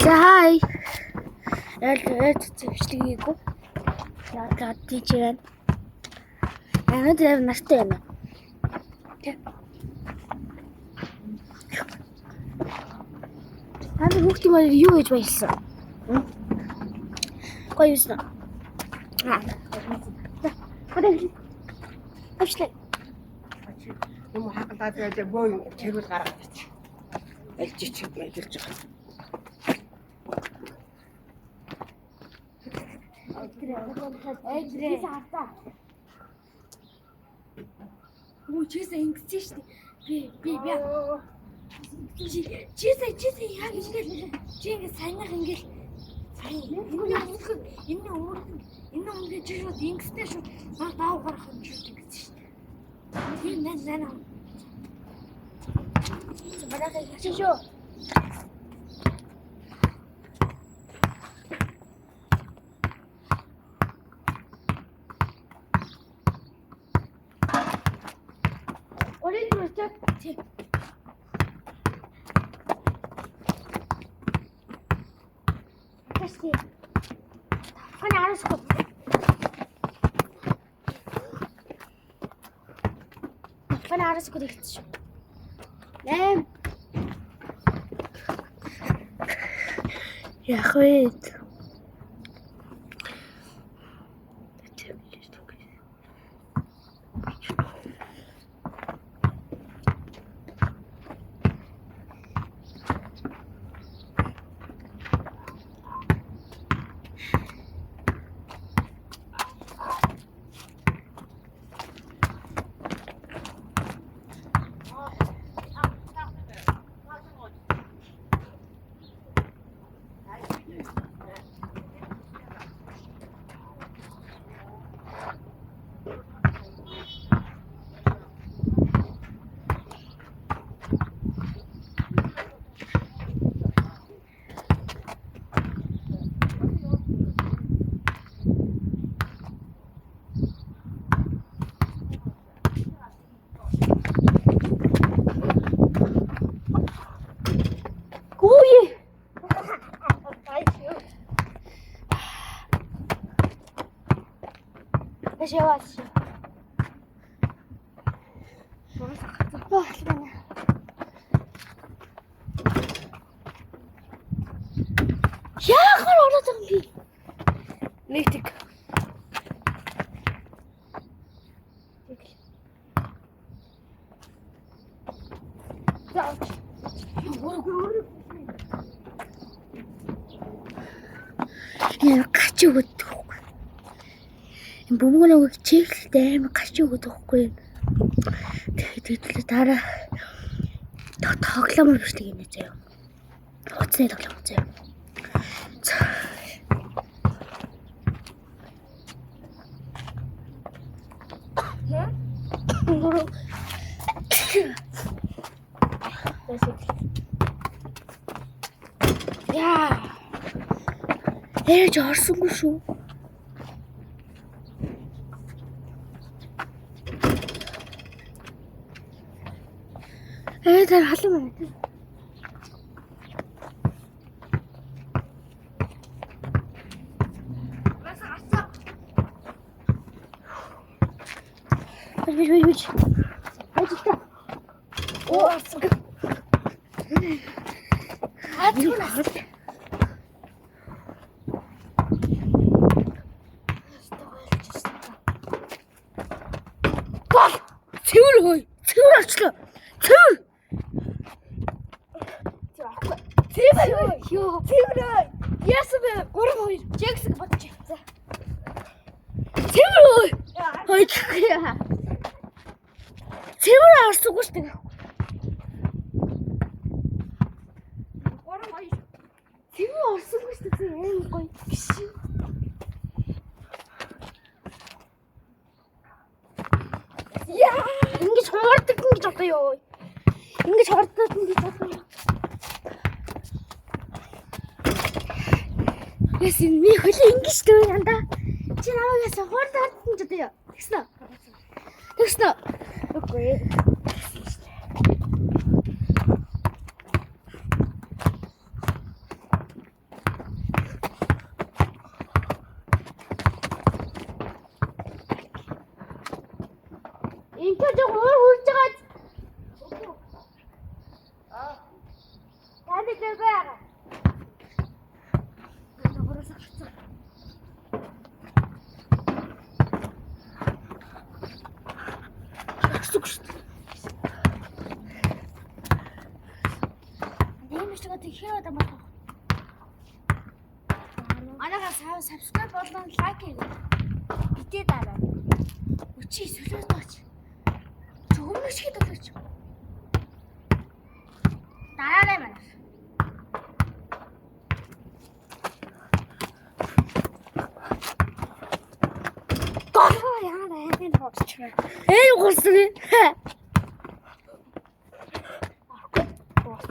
Say hi. Эцэгчдгийг гоо. Яагаад тийчээ. Анаа нартай юм. Хань хүүхдийн мөр юу гэж баялсан? Гоё юусэн. Авчлаа. Юм хагадаад байдаг бөө чирүүл гаргаад байна. Элжиж мэйлж байгаа. Эйдрээ хатаа. Оо чисээ ингэсэн шүү дээ. Би. Чисээ яа гэж ингээл чи ингэ сайнах ингээл сайн энэ өмнө чи шууд ингэснээр шууд даа гарах юм шүү дээ гэсэн шүү дээ. Тийм наа. Барахыг чи шүү. Фанарас гэрэлтэж. Яах вэ? Яwas. Яахаар ороод байгаа юм би. Нэгтэг. Яа гач өгöd. Бөмбөгөө чиглэлтэй амар гарч өгöd байхгүй юм. Тэгээд дараа тоглоомор биш тийм нэ заяа. Уцны тоглоом заяа. Яа. Ээж орсонгүй шүү. Тэр халуун байна тийм. Бич. Ажигта. Оо. Атгуунаас. Гол. Цэвэр хөөе. Цэвэр очлоо. Цэвэр. Цэвэр. Ясвэ 3-2. Жекс бодчих. За. Цэвэр. Хой. Цэвэр арсгүй шүү дээ. 3-2. Цэвэр арсгүй шүү дээ. Ээн гоё. Гişи. Яа, ингэж хуурдаг гэж одоо ёо. Ингэж хордоод ингэж одоо. Ясын ми хөлөө ингэж дөө янда. Чи намайг ясаа хуурдаад гэж одоо ёо. Тэгснэ. Окей. шүү дээ. Нэмж байгаа тэгэхээр одоо мах. Манайха subscribe болон лайк хийгээ. Битээ дараа. Өчи солиос тооч. Зөвмөш хэд болооч. Дараа маань. Гоо яа энэ хоцч. Эй гурсан.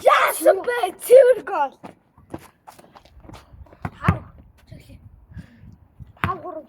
Яасан бэ? Цэвэр гол. Хав. Чөглөө. Хав гурав.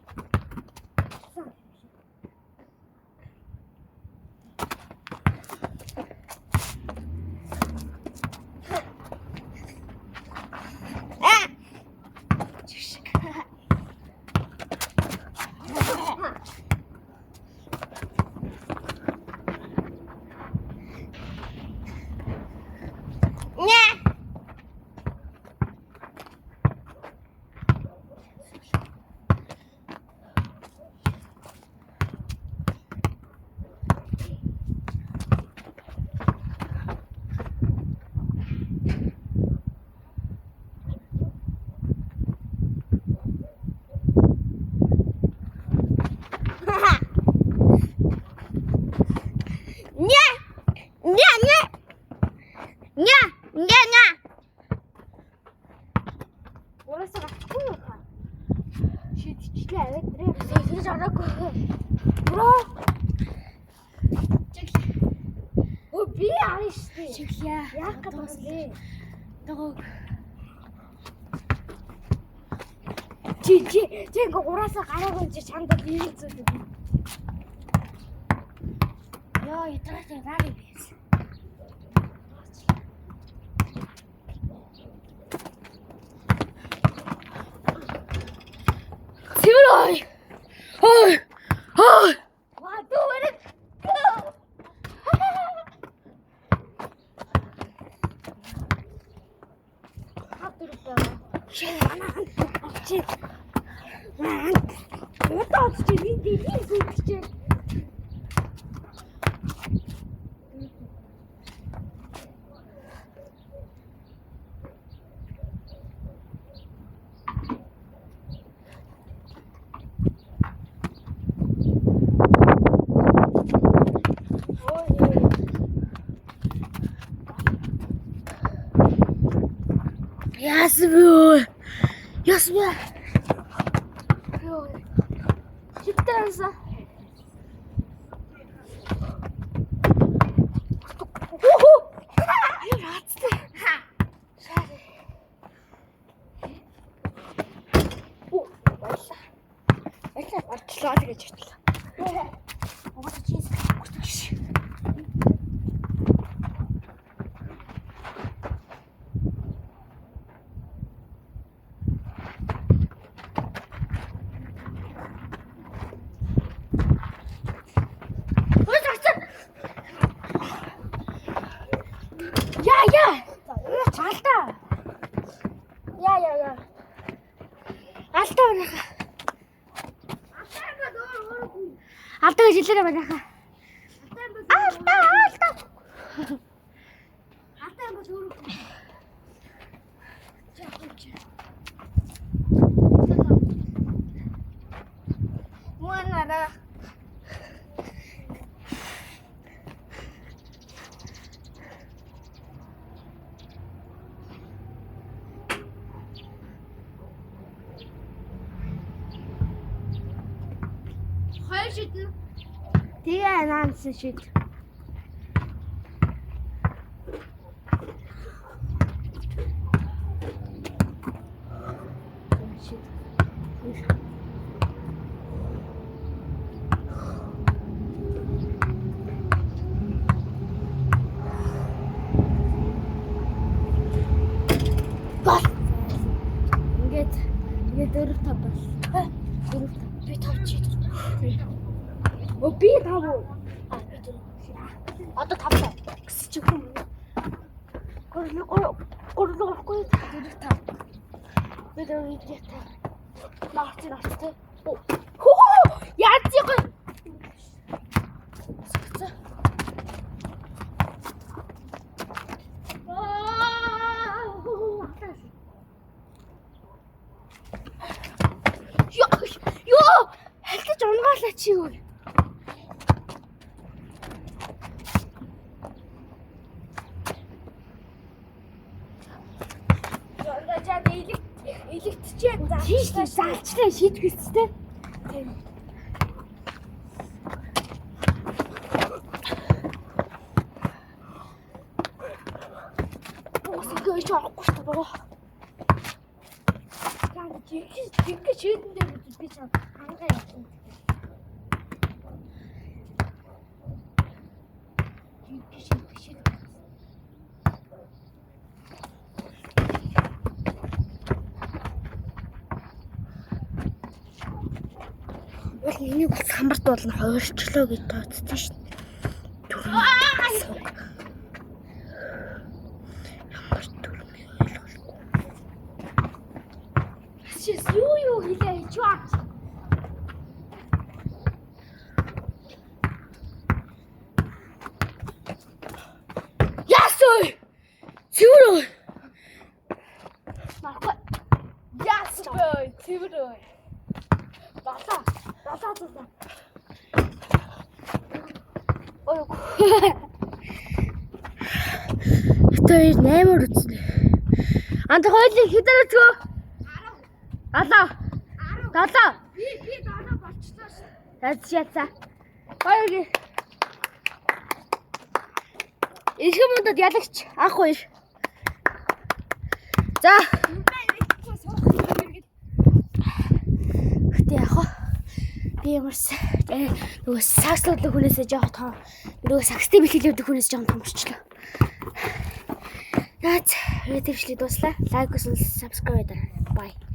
Яах гэдэг вэ? Дагуу. Чи гураасаа гараагүй чи чамд биеийг зүг. Яа, итрах яагаад биш. Сиврой. Ой. Ой. What do it? Ясвэ. Ясвэ. Йоо. Хиттэйса. Уху. Яатсэ. Шаре. Оо, баярлаа. Баярлаа, бартлаа гэж хэллээ. Угаасаа чийс гүртгш. Алтаа гэж хэлээрэй манайхаа. Алтаа. Алтаа юм бол өөрөө. Муанара. Шидэн. Тэгээ наанс шид. Ингээд дөрөв тав бол. Дөрөв тав. Би тав чи. Би тав уу? Би дөрөв. Одоо тав тав. Гэсэн чи хүн. Гурлахгүй дөрөв тав. Би дөрөв идэх тав. Наац. Хөө. Яаж яах вэ? Халтаж унгаалаа чи юу? Жаа электчээ заалчлаа шийдвэстэй. Тийм. Өөч орохгүй шүү дээ. Яа жиг шийдэн дээр би чам хангаа явсан. Жиг шийдэн. Бол энийг бол самбарт болно хойрчлоо гэж тооцсон шүү дээ. Юу хийлээ чи бат. Ясой. Цэвэр. Марко. Ясой, цэвэр. Бата. Ой. Өтөө 8-аар үзнэ. Ант хойлыг хэдэр үзгөө? 10. 7. Би 7 болчихлоо шүү. Яцаа. Хоёрыг. Ирэх мөдөд ялагч ах хоёр. За. Гэтэ яг би ямарс нөгөө сакслуулдаг хүнээсээ жоох тоо. Нөгөө сакстэй бэлгэлээ өгдөг хүнээс жоох томорчлоо. Яац, видео бичлэг дуслаа. Лайк, subscribe. Bye.